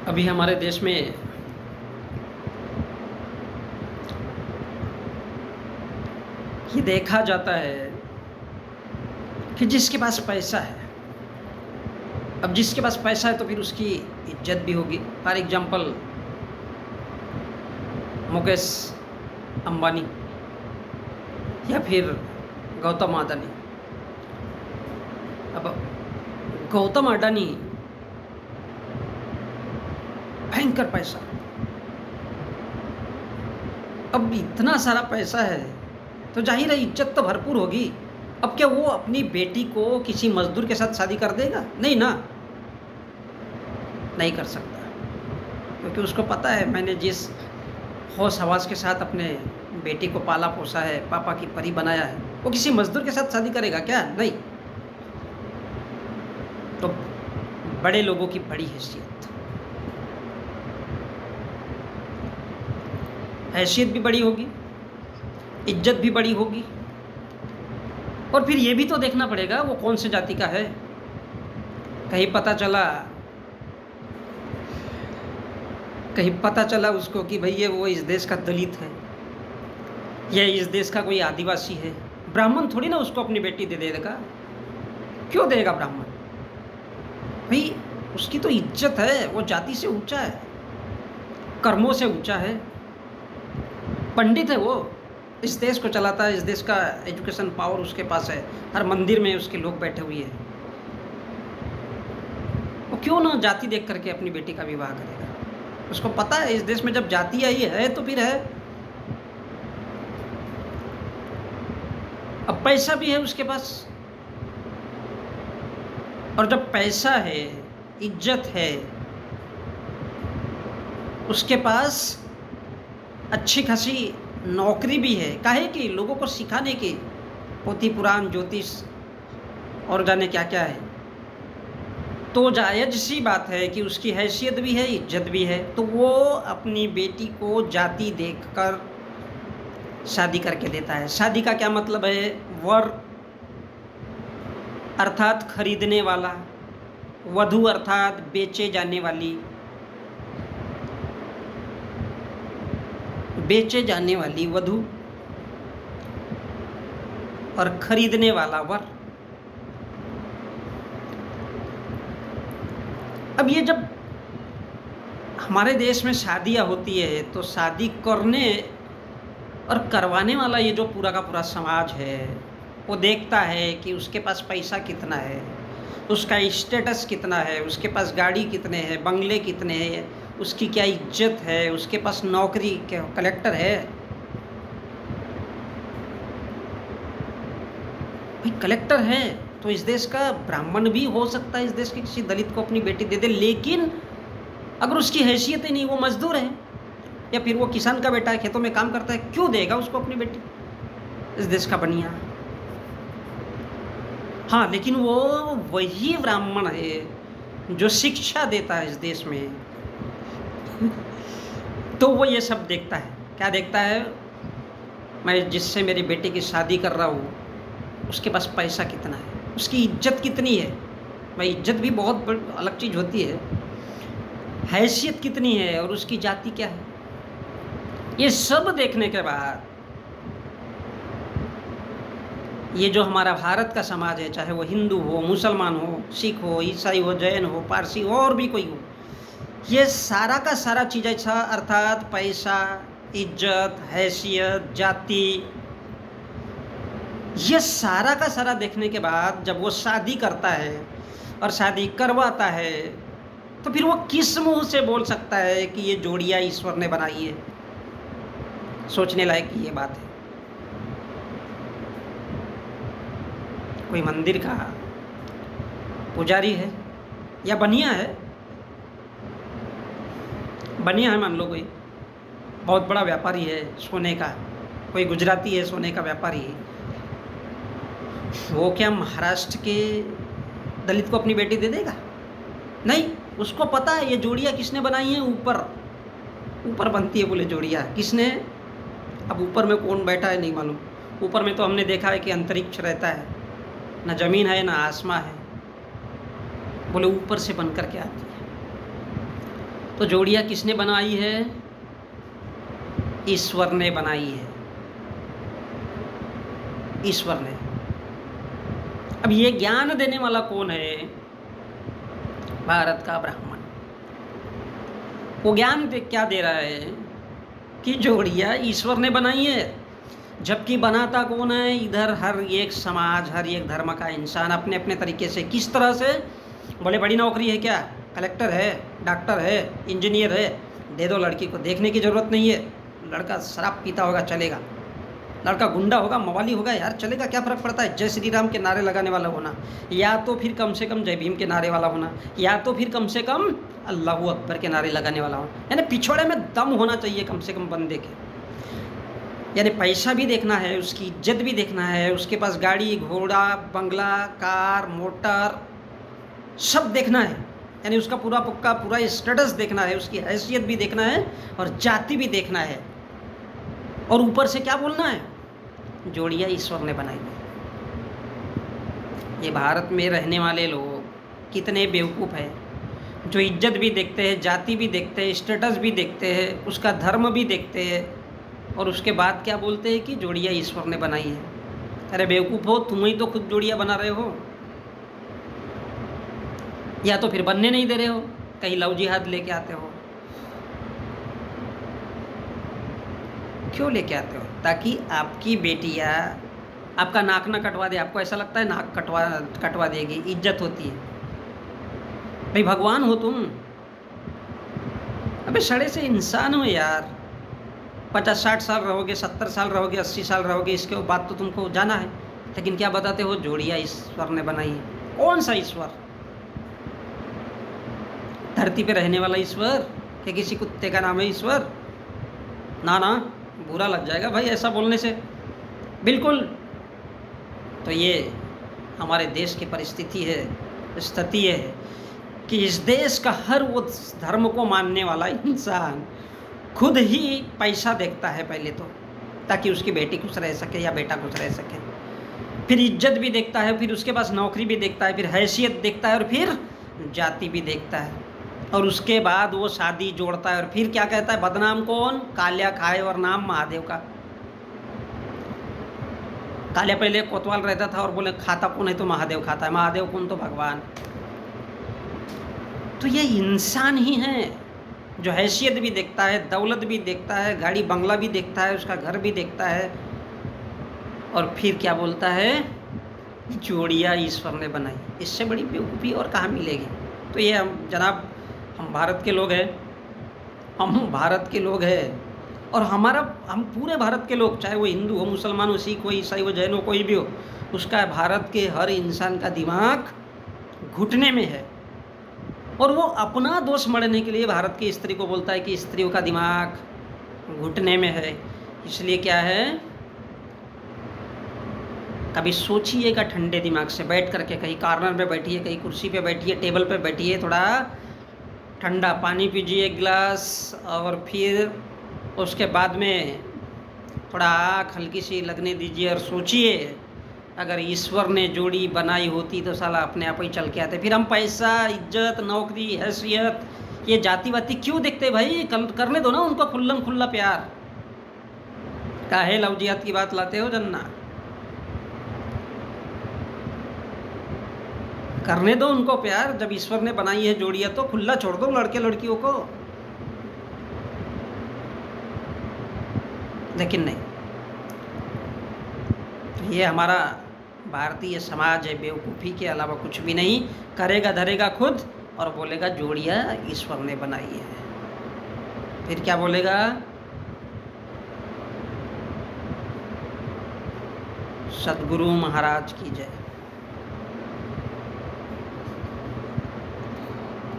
अभी हमारे देश में ये देखा जाता है कि जिसके पास पैसा है, अब जिसके पास पैसा है तो फिर उसकी इज्जत भी होगी। फॉर एग्जाम्पल मुकेश अंबानी या फिर गौतम अडानी। अब गौतम अडानी भयंकर पैसा, अब इतना सारा पैसा है तो जाहिर है इज्जत तो भरपूर होगी। अब क्या वो अपनी बेटी को किसी मजदूर के साथ शादी कर देगा? नहीं ना, नहीं कर सकता, क्योंकि उसको पता है मैंने जिस होश हवास के साथ अपने बेटी को पाला पोसा है, पापा की परी बनाया है, वो किसी मजदूर के साथ शादी करेगा क्या? नहीं। तो बड़े लोगों की बड़ी हैसियत भी बड़ी होगी, इज्जत भी बड़ी होगी। और फिर ये भी तो देखना पड़ेगा वो कौन से जाति का है। कहीं पता चला उसको कि भाई ये वो इस देश का दलित है या इस देश का कोई आदिवासी है। ब्राह्मण थोड़ी ना उसको अपनी बेटी दे देगा। क्यों देगा ब्राह्मण? भाई उसकी तो इज्जत है, वो जाति से ऊंचा है, कर्मों से ऊंचा है, पंडित है, वो इस देश को चलाता है, इस देश का एजुकेशन पावर उसके पास है, हर मंदिर में उसके लोग बैठे हुए हैं। वो क्यों ना जाति देख करके अपनी बेटी का विवाह करेगा? उसको पता है इस देश में जब जाति आई है तो फिर है। अब पैसा भी है उसके पास, और जब पैसा है, इज्जत है, उसके पास अच्छी खासी नौकरी भी है, काहे कि लोगों को सिखाने की, पोथी पुराण ज्योतिष और जाने क्या क्या है, तो जायज़ सी बात है कि उसकी हैसियत भी है, इज्जत भी है, तो वो अपनी बेटी को जाति देखकर शादी करके देता है। शादी का क्या मतलब है? वर अर्थात खरीदने वाला, वधू अर्थात बेचे जाने वाली, बेचे जाने वाली वधू और खरीदने वाला वर। अब ये जब हमारे देश में शादियां होती है तो शादी करने और करवाने वाला ये जो पूरा का पूरा समाज है वो देखता है कि उसके पास पैसा कितना है, उसका स्टेटस कितना है, उसके पास गाड़ी कितने हैं, बंगले कितने हैं, उसकी क्या इज्जत है, उसके पास नौकरी क्या कलेक्टर है। भाई कलेक्टर है तो इस देश का ब्राह्मण भी हो सकता है इस देश के किसी दलित को अपनी बेटी दे दे, लेकिन अगर उसकी हैसियत ही नहीं, वो मजदूर है या फिर वो किसान का बेटा है, खेतों में काम करता है, क्यों देगा उसको अपनी बेटी इस देश का बनिया? हाँ, लेकिन वो वही ब्राह्मण है जो शिक्षा देता है इस देश में, तो वो ये सब देखता है। क्या देखता है? मैं जिससे मेरी बेटी की शादी कर रहा हूँ उसके पास पैसा कितना है, उसकी इज्जत कितनी है। भाई इज्जत भी बहुत अलग चीज़ होती है, हैसियत कितनी है और उसकी जाति क्या है। ये सब देखने के बाद ये जो हमारा भारत का समाज है, चाहे वो हिंदू हो, मुसलमान हो, सिख हो, ईसाई हो, जैन हो, पारसी हो और भी कोई हो, ये सारा का सारा चीज़ अच्छा अर्थात पैसा, इज्जत, हैसियत, जाति, ये सारा का सारा देखने के बाद जब वो शादी करता है और शादी करवाता है तो फिर वो किस मुंह से बोल सकता है कि ये जोड़ियाँ ईश्वर ने बनाई है? सोचने लायक ये बात है। कोई मंदिर का पुजारी है या बनिया है, बनिया है मान लो, कोई बहुत बड़ा व्यापारी है सोने का, कोई गुजराती है सोने का व्यापारी है, वो क्या महाराष्ट्र के दलित को अपनी बेटी दे देगा? नहीं, उसको पता है ये जोड़ियाँ किसने बनाई हैं। ऊपर बनती है बोले जोड़ियाँ किसने? अब ऊपर में कौन बैठा है नहीं मालूम। ऊपर में तो हमने देखा है कि अंतरिक्ष रहता है, ना ज़मीन है ना आसमां है, बोले ऊपर से बन कर के आती है। तो जोड़ियाँ किसने बनाई है? ईश्वर ने बनाई है, ईश्वर ने। अब ये ज्ञान देने वाला कौन है? भारत का ब्राह्मण। वो ज्ञान क्या दे रहा है कि जोड़ियाँ ईश्वर ने बनाई है, जबकि बनाता कौन है? इधर हर एक समाज, हर एक धर्म का इंसान अपने अपने तरीके से। किस तरह से? बोले बड़ी नौकरी है क्या? कलेक्टर है, डॉक्टर है, इंजीनियर है, दे दो लड़की को। देखने की ज़रूरत नहीं है। लड़का शराब पीता होगा चलेगा, लड़का गुंडा होगा, मवाली होगा, यार चलेगा, क्या फ़र्क पड़ता है? जय श्री राम के नारे लगाने वाला होना, या तो फिर कम से कम जय भीम के नारे वाला होना, या तो फिर कम से कम अल्लाहू अकबर के नारे लगाने वाला होना। यानी पिछड़े में दम होना चाहिए कम से कम बंदे के। यानी पैसा भी देखना है, उसकी इज्जत भी देखना है, उसके पास गाड़ी घोड़ा बंगला कार मोटर सब देखना है। यानी उसका पूरा पक्का पूरा स्टेटस देखना है, उसकी हैसियत भी देखना है और जाति भी देखना है। और ऊपर से क्या बोलना है? जोड़ियाँ ईश्वर ने बनाई है। ये भारत में रहने वाले लोग कितने बेवकूफ़ हैं, जो इज्जत भी देखते हैं, जाति भी देखते हैं, स्टेटस भी देखते हैं, उसका धर्म भी देखते हैं, और उसके बाद क्या बोलते हैं कि जोड़ियाँ ईश्वर ने बनाई है। अरे बेवकूफ़ हो, तुम ही तो खुद जोड़ियाँ बना रहे हो, या तो फिर बनने नहीं दे रहे हो, कहीं लव जिहाद लेके आते हो। क्यों लेके आते हो? ताकि आपकी बेटियाँ आपका नाक ना कटवा दे। आपको ऐसा लगता है नाक कटवा देगी, इज्जत होती है। भाई भगवान हो तुम? अबे सड़े से इंसान हो यार। 50-60 साल रहोगे, 70 साल रहोगे, 80 साल रहोगे, इसके बाद तो तुमको जाना है। लेकिन क्या बताते हो? जोड़ियाँ ईश्वर ने बनाई है। कौन सा ईश्वर? धरती पे रहने वाला ईश्वर? कि किसी कुत्ते का नाम है ईश्वर? ना ना, बुरा लग जाएगा भाई ऐसा बोलने से, बिल्कुल। तो ये हमारे देश की परिस्थिति है, स्थिति है कि इस देश का हर वो धर्म को मानने वाला इंसान खुद ही पैसा देखता है पहले तो, ताकि उसकी बेटी खुश रह सके या बेटा खुश रह सके। फिर इज्जत भी देखता है, फिर उसके पास नौकरी भी देखता है, फिर हैसियत देखता है, और फिर जाति भी देखता है, और उसके बाद वो शादी जोड़ता है। और फिर क्या कहता है? बदनाम कौन? कालिया खाए और नाम महादेव का। कालिया पहले कोतवाल रहता था और बोले खाता कौन है? तो महादेव खाता है। महादेव कौन? तो भगवान। तो ये इंसान ही है जो हैसियत भी देखता है, दौलत भी देखता है, गाड़ी बंगला भी देखता है, उसका घर भी देखता है, और फिर क्या बोलता है? जोड़ियाँ ईश्वर ने बनाई। इससे बड़ी बेवकूफ़ी और कहाँ मिलेगी? तो ये हम भारत के लोग हैं, हम भारत के लोग हैं, और हम पूरे भारत के लोग, चाहे वो हिंदू हो, मुसलमान हो, सिख हो, ईसाई हो, जैन हो, कोई भी हो, उसका भारत के हर इंसान का दिमाग घुटने में है। और वो अपना दोष मढ़ने के लिए भारत की स्त्री को बोलता है कि स्त्रियों का दिमाग घुटने में है। इसलिए क्या है, कभी सोचिएगा ठंडे दिमाग से बैठ करके, कहीं कॉर्नर में बैठिए, कहीं कुर्सी पे बैठिए, टेबल पे बैठिए, थोड़ा ठंडा पानी पीजिए एक गिलास, और फिर उसके बाद में थोड़ा आँख हल्की सी लगने दीजिए और सोचिए, अगर ईश्वर ने जोड़ी बनाई होती तो साला अपने आप ही चल के आते। फिर हम पैसा, इज्जत, नौकरी, हैसियत, ये जाति वाति क्यों देखते भाई? करने दो ना उनको खुल्लम खुल्ला प्यार। काहे लव जिहाद की बात लाते हो जन्ना? करने दो उनको प्यार। जब ईश्वर ने बनाई है जोड़ियाँ तो खुला छोड़ दो लड़के लड़कियों को। लेकिन नहीं, ये हमारा भारतीय समाज है, बेवकूफ़ी के अलावा कुछ भी नहीं। करेगा धरेगा खुद और बोलेगा जोड़ियाँ ईश्वर ने बनाई है। फिर क्या बोलेगा? सद्गुरु महाराज की जय।